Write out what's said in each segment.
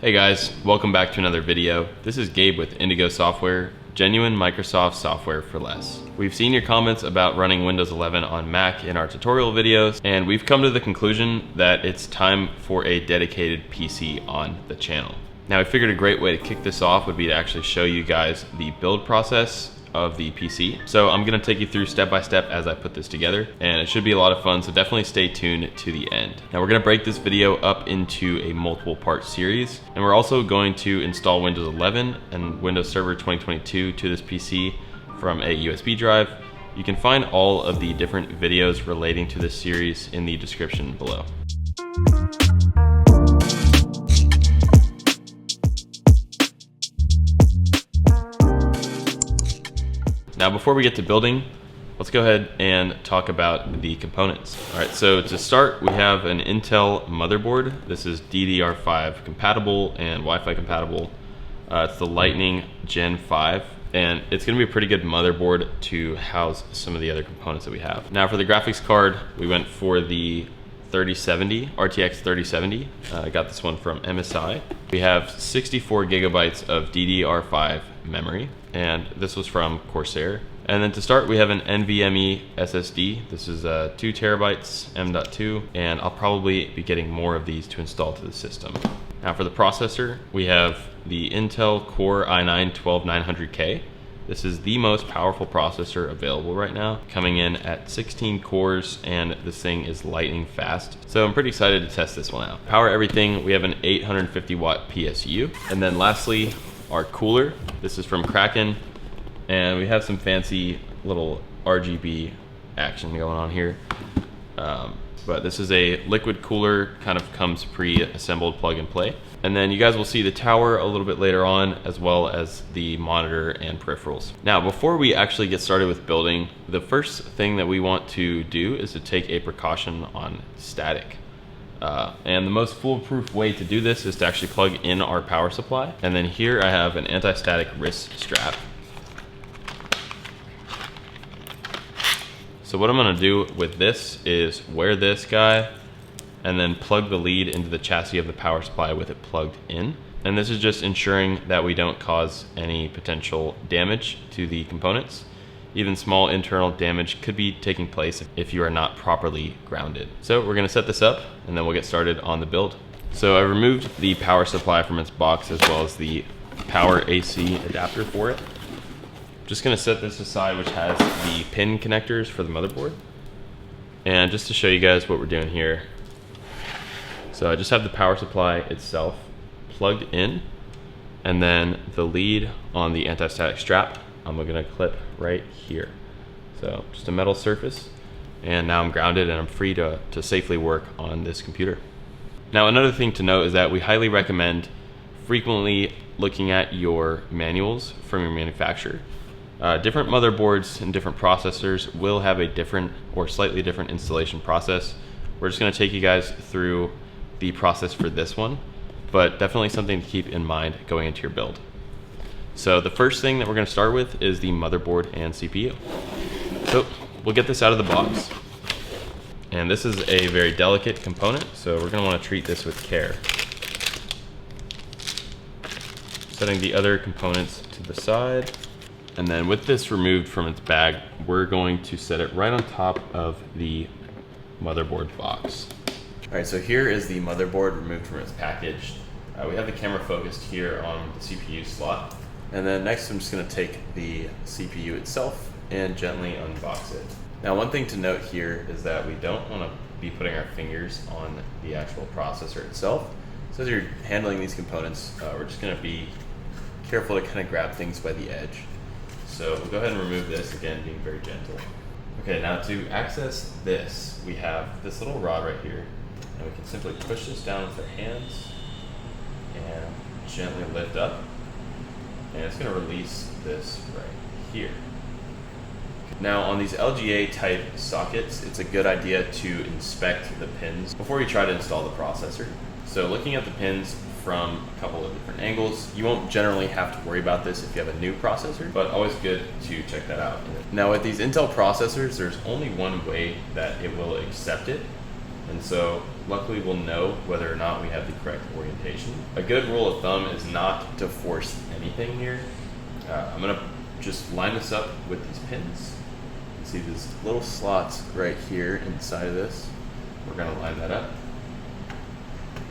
Hey guys, welcome back to another video. This is Gabe with Indigo Software, genuine Microsoft software for less. We've seen your comments about running Windows 11 on Mac in our tutorial videos, and we've come to the conclusion that it's time for a dedicated PC on the channel. Now I figured a great way to kick this off would be to actually show you guys the build process of the PC. So I'm gonna take you through step by step as I put this together, and it should be a lot of fun, so definitely stay tuned to the end. Now we're gonna break this video up into a multiple part series, and we're also going to install Windows 11 and Windows Server 2022 to this PC from a USB drive. You can find all of the different videos relating to this series in the description below. Now before we get to building, let's go ahead and talk about the components. All right, so to start, we have an Intel motherboard. This is DDR5 compatible and Wi-Fi compatible. It's the Lightning Gen 5, and it's gonna be a pretty good motherboard to house some of the other components that we have. Now for the graphics card, we went for the 3070, RTX 3070. I got this one from MSI. We have 64 gigabytes of DDR5 memory, and this was from Corsair. And then to start, we have an NVMe SSD. This is 2 terabytes M.2, and I'll probably be getting more of these to install to the system. Now for the processor, we have the Intel Core i9-12900K. This is the most powerful processor available right now, coming in at 16 cores, and this thing is lightning fast. So I'm pretty excited to test this one out. Power everything, we have an 850 watt PSU. And then lastly, our cooler. This is from Kraken, and we have some fancy little RGB action going on here. But this is a liquid cooler, kind of comes pre-assembled plug and play. And then you guys will see the tower a little bit later on, as well as the monitor and peripherals. Now, before we actually get started with building, the first thing that we want to do is to take a precaution on static. And the most foolproof way to do this is to actually plug in our power supply. And then here I have an anti-static wrist strap. So what I'm gonna do with this is wear this guy and then plug the lead into the chassis of the power supply with it plugged in. And this is just ensuring that we don't cause any potential damage to the components. Even small internal damage could be taking place if you are not properly grounded. So we're gonna set this up and then we'll get started on the build. So I removed the power supply from its box as well as the power AC adapter for it. Just gonna set this aside, which has the pin connectors for the motherboard. And just to show you guys what we're doing here. So I just have the power supply itself plugged in, and then the lead on the anti-static strap, I'm gonna clip right here. So just a metal surface, and now I'm grounded and I'm free to safely work on this computer. Now another thing to note is that we highly recommend frequently looking at your manuals from your manufacturer. Different motherboards and different processors will have a different or slightly different installation process. We're just gonna take you guys through the process for this one, but definitely something to keep in mind going into your build. So the first thing that we're gonna start with is the motherboard and CPU. So we'll get this out of the box. And this is a very delicate component, so we're gonna wanna treat this with care. Setting the other components to the side. And then with this removed from its bag, we're going to set it right on top of the motherboard box. All right, so here is the motherboard removed from its package. We have the camera focused here on the CPU slot. And then next I'm just gonna take the CPU itself and gently unbox it. Now one thing to note here is that we don't wanna be putting our fingers on the actual processor itself. So as you're handling these components, we're just gonna be careful to kind of grab things by the edge. So we'll go ahead and remove this, again, being very gentle. Okay, now to access this, we have this little rod right here, and we can simply push this down with our hands and gently lift up, and it's gonna release this right here. Now on these LGA type sockets, it's a good idea to inspect the pins before you try to install the processor. So looking at the pins from a couple of different angles, you won't generally have to worry about this if you have a new processor, but always good to check that out. Now with these Intel processors, there's only one way that it will accept it, And so luckily we'll know whether or not we have the correct orientation. A good rule of thumb is not to force anything here. I'm gonna just line this up with these pins. See these little slots right here inside of this. We're gonna line that up.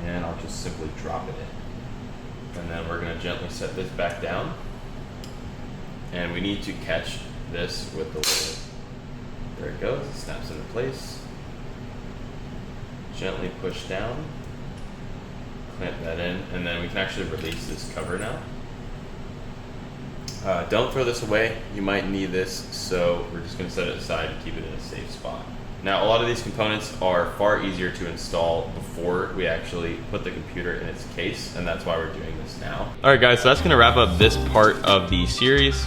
And I'll just simply drop it in. And then we're gonna gently set this back down. And we need to catch this with the little, there it goes, it snaps into place. Gently push down, clamp that in, and then we can actually release this cover now. Don't throw this away, you might need this, so we're just gonna set it aside to keep it in a safe spot. Now, a lot of these components are far easier to install before we actually put the computer in its case, and that's why we're doing this now. All right, guys, so that's gonna wrap up this part of the series.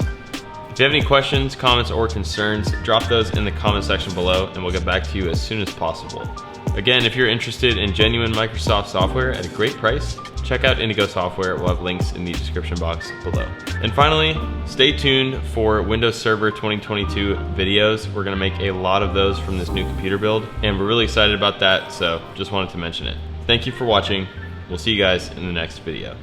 If you have any questions, comments, or concerns, drop those in the comment section below, and we'll get back to you as soon as possible. Again, if you're interested in genuine Microsoft software at a great price, check out Indigo Software. We'll have links in the description box below. And finally, stay tuned for Windows Server 2022 videos. We're gonna make a lot of those from this new computer build, and we're really excited about that, so just wanted to mention it. Thank you for watching. We'll see you guys in the next video.